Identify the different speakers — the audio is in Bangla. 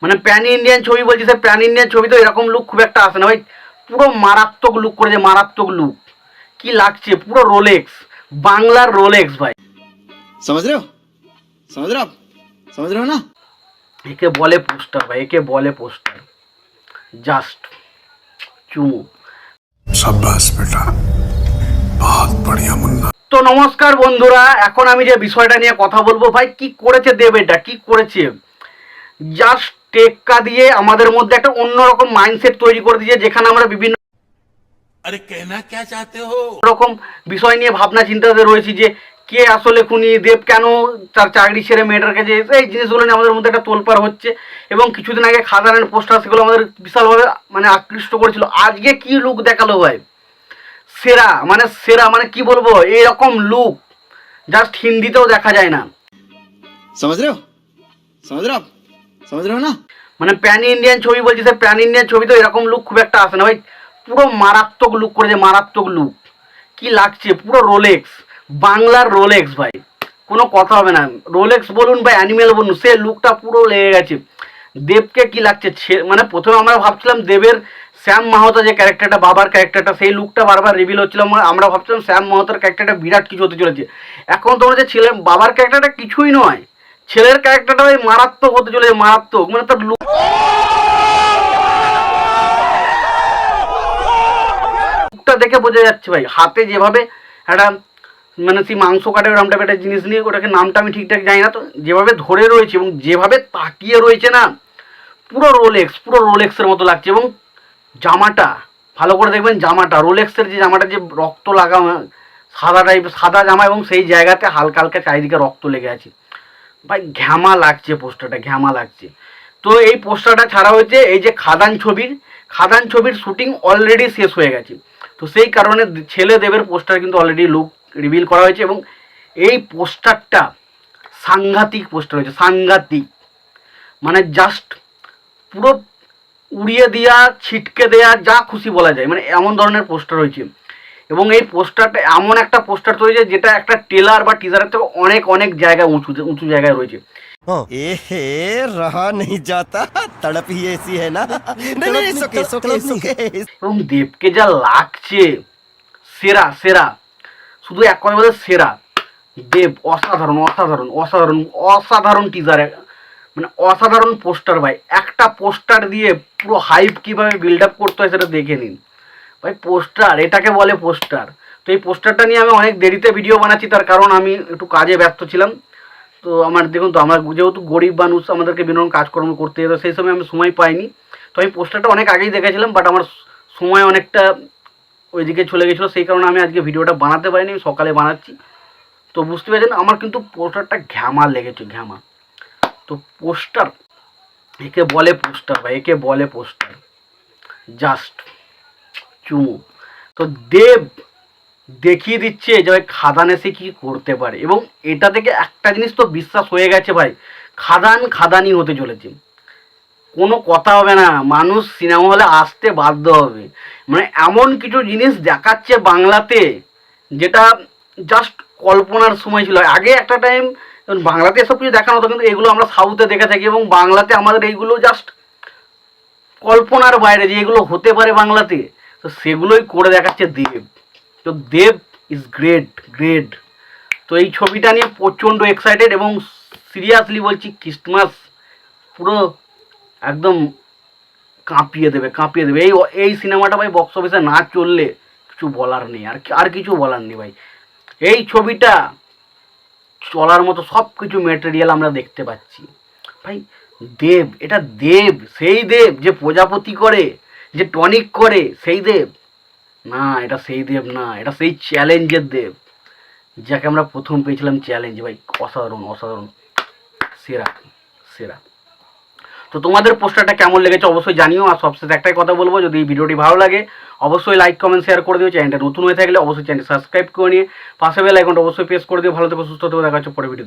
Speaker 1: মানে প্যান ইন্ডিয়ান ছবি বলছি স্যার, প্যান ইন্ডিয়ান ছবি তো এরকম লুক খুব একটা আসে না ভাই। পুরো মারাত্মক লুক করেছে, মারাত্মক লুক। কি লাগছে, পুরো রোলেক্স, বাংলার রোলেক্স ভাই।
Speaker 2: समझ रहे हो समझ रहे हो आप समझ रहे हो ना।
Speaker 1: একে বলে পোস্টার ভাই, একে বলে পোস্টার। জাস্ট চুমু।
Speaker 3: शाबाश बेटा, बहुत बढ़िया मुन्ना।
Speaker 1: তো নমস্কার বন্ধুরা, এখন আমি যে বিষয়টা নিয়ে কথা বলবো ভাই, কি করেছে দেব, এটা কি করেছে। জাস্ট টেক্কা দিয়ে আমাদের মধ্যে একটা অন্যরকম মাইন্ডসেট তৈরি করে দিয়েছে, যেখানে আমরা বিভিন্ন
Speaker 4: अरे कहना क्या चाहते हो।
Speaker 1: রকম বিষয় নিয়ে ভাবনা চিন্তাতে রয়েছি যে কে আসলে খুনি, দেব কেন তার চাকরি ছেড়ে মেয়েটার কাছে, এই জিনিসগুলো নিয়ে আমাদের মধ্যে একটা তোলপাড় হচ্ছে। এবং কিছুদিন আগে খাদানের পোস্টার, সেগুলো আমাদের বিশালভাবে মানে আকৃষ্ট করেছিল। আজকে কি লুক দেখালো ভাই, সেরা মানে সেরা, মানে কি বলবো, এইরকম লুক জাস্ট হিন্দিতেও দেখা যায় না।
Speaker 2: समझ रहे हो समझ रहे हो आप समझ रहे हो ना।
Speaker 1: মানে প্যান ইন্ডিয়ান ছবি বলছি স্যার, প্যান ইন্ডিয়ান ছবি তো এরকম লুক খুব একটা আসে না ভাই। পুরো মারাত্মক লুক করেছে, মারাত্মক লুক। কি লাগছে, পুরো রোলেক্স, বাংলার রোলেক্স ভাই, কোনো কথা হবে না। রোলেক্স বলুন বা অ্যানিমেল বলুন, সে লুকটা পুরো লেগে গেছে। দেবকে কি লাগছে, মানে প্রথমে আমরা ভাবছিলাম দেবের শ্যাম মাহাতো যে ক্যারেক্টারটা, বাবার ক্যারেক্টারটা, সেই লুকটা বারবার রিভিল হচ্ছিল। আমরা ভাবছিলাম শ্যাম মাহাতোর ক্যারেক্টারটা বিরাট কিছু হতে চলেছে। এখন তো হচ্ছে ছেলে, বাবার ক্যারেক্টারটা কিছুই নয়, ছেলের ক্যারেক্টারটা ভাই মারাত্মক হতে চলেছে, মারাত্মক। মানে তার লুকটা দেখে বোঝা যাচ্ছে ভাই, হাতে যেভাবে একটা মানে সেই মাংস কাটে ওরকম টাইপের একটা জিনিস নিয়ে, ওটাকে নামটা আমি ঠিকঠাক জানি না, তো যেভাবে ধরে রয়েছে এবং যেভাবে তাকিয়ে রয়েছে না, পুরো রোলেক্স, পুরো রোলেক্সের মতো লাগছে। এবং জামাটা ভালো করে দেখবেন, জামাটা রোলেক্সের যে জামাটা, যে রক্ত লাগা সাদা টাইপ, সাদা জামা, এবং সেই জায়গাতে হালকা হালকা চারিদিকে রক্ত লেগে আছে ভাই। ঘ্যামা লাগছে পোস্টারটা, ঘ্যামা লাগছে। তো এই পোস্টারটা ছাড়া হয়েছে এই যে খাদান ছবির শুটিং অলরেডি শেষ হয়ে গেছে। তো সেই কারণে ছেলে দেবের পোস্টার কিন্তু অলরেডি লুক রিভিল করা হয়েছে। এবং এই পোস্টারটা সাংঘাতিক পোস্টার হয়েছে, সাংঘাতিক। মানে জাস্ট পুরো উড়িয়ে দেওয়া, ছিটকে দেওয়া, যা খুশি বলা যায়, মানে এমন ধরনের পোস্টার হয়েছে। এবং এই পোস্টারটা এমন একটা পোস্টার তৈরি, যেটা একটা টেলার বা টিজারের থেকে অনেক অনেক জায়গায় উঁচু উঁচু জায়গায় রয়েছে।
Speaker 5: एहे रहा नहीं जाता, तड़प ही ऐसी है ना। नहीं नहीं सुके सुके सुके।
Speaker 1: এবং দেবকে যা লাগছে, সেরা সেরা, শুধু এক কথা বলতে সেরা। দেব অসাধারণ অসাধারণ অসাধারণ অসাধারণ টিজার, মানে অসাধারণ পোস্টার ভাই। একটা পোস্টার দিয়ে পুরো হাইপ কীভাবে বিল্ড আপ করতে হয় সেটা দেখে নিন ভাই। পোস্টার, এটাকে বলে পোস্টার। তো এই পোস্টারটা নিয়ে আমি অনেক দেরিতে ভিডিও বানাচ্ছি, তার কারণ আমি একটু কাজে ব্যস্ত ছিলাম। তো আমার দেখুন, তো আমরা যেহেতু গরিব মানুষ, আমাদেরকে বিভিন্ন কাজকর্ম করতে যেত, সেই সময় আমি সময় পাইনি। তো আমি পোস্টারটা অনেক আগেই দেখেছিলাম, বাট আমার সময় অনেকটা ওইদিকে চলে গেছিলো, সেই কারণে আমি আজকে ভিডিওটা বানাতে পারিনি, আমি সকালে বানাচ্ছি। তো বুঝতে পেরেছেন, আমার কিন্তু পোস্টারটা ঘ্যামা লেগেছে, ঘ্যামা। তো পোস্টার, একে বলে পোস্টার ভাই, একে বলে পোস্টার। জাস্ট চুমু। তো দেব দেখিয়ে দিচ্ছে যে ভাই খাদানে সে কী করতে পারে। এবং এটা থেকে একটা জিনিস তো বিশ্বাস হয়ে গেছে ভাই, খাদানি হতে চলেছে, কোনো কথা হবে না। মানুষ সিনেমা হলে আসতে বাধ্য হবে। মানে এমন কিছু জিনিস দেখাচ্ছে বাংলাতে, যেটা জাস্ট কল্পনার সময় ছিল। আগে একটা টাইম বাংলাতে এসব কিছু দেখানো হতো, কিন্তু এগুলো আমরা সাউথে দেখে থাকি, এবং বাংলাতে আমাদের এইগুলো জাস্ট কল্পনার বাইরে যে এগুলো হতে পারে বাংলাতে। তো সেগুলোই করে দেখাচ্ছে দেব। তো দেব ইজ গ্রেট গ্রেট। তো এই ছবিটা নিয়ে প্রচণ্ড এক্সাইটেড, এবং সিরিয়াসলি বলছি, ক্রিসমাস পুরো একদম কাঁপিয়ে দেবে, কাঁপিয়ে দেবে। এই সিনেমাটা ভাই বক্স অফিসে না চললে কিছু বলার নেই, আর কিছু বলার নেই ভাই। এই ছবিটা চলার মতো সব কিছু ম্যাটেরিয়াল আমরা দেখতে পাচ্ছি ভাই। দেব, এটা দেব, সেই দেব যে প্রজাপতি করে, যে টনিক করে, সেই দেব না, এটা সেই দেব না, এটা সেই চ্যালেঞ্জের দেব, যাকে আমরা প্রথম পেয়েছিলাম চ্যালেঞ্জ ভাই। অসাধারণ অসাধারণ, সেরা সেরা। তো তোমাদের পোস্টারটা কেমন লেগেছে অবশ্যই জানিও। আর সবশেষে একটাই কথা বলবো, যদি এই ভিডিওটি ভালো লাগে অবশ্যই লাইক কমেন্ট শেয়ার করে দিও। চ্যানেলটা নতুন হয়ে থাকলে অবশ্যই চ্যানেলটি সাবস্ক্রাইব করে নিয়ে পাশে বেল আইকনটা অবশ্যই প্রেস করে দিও। ভালো থেকো, সুস্থ থেকো, দেখা হচ্ছে পরে ভিডিও।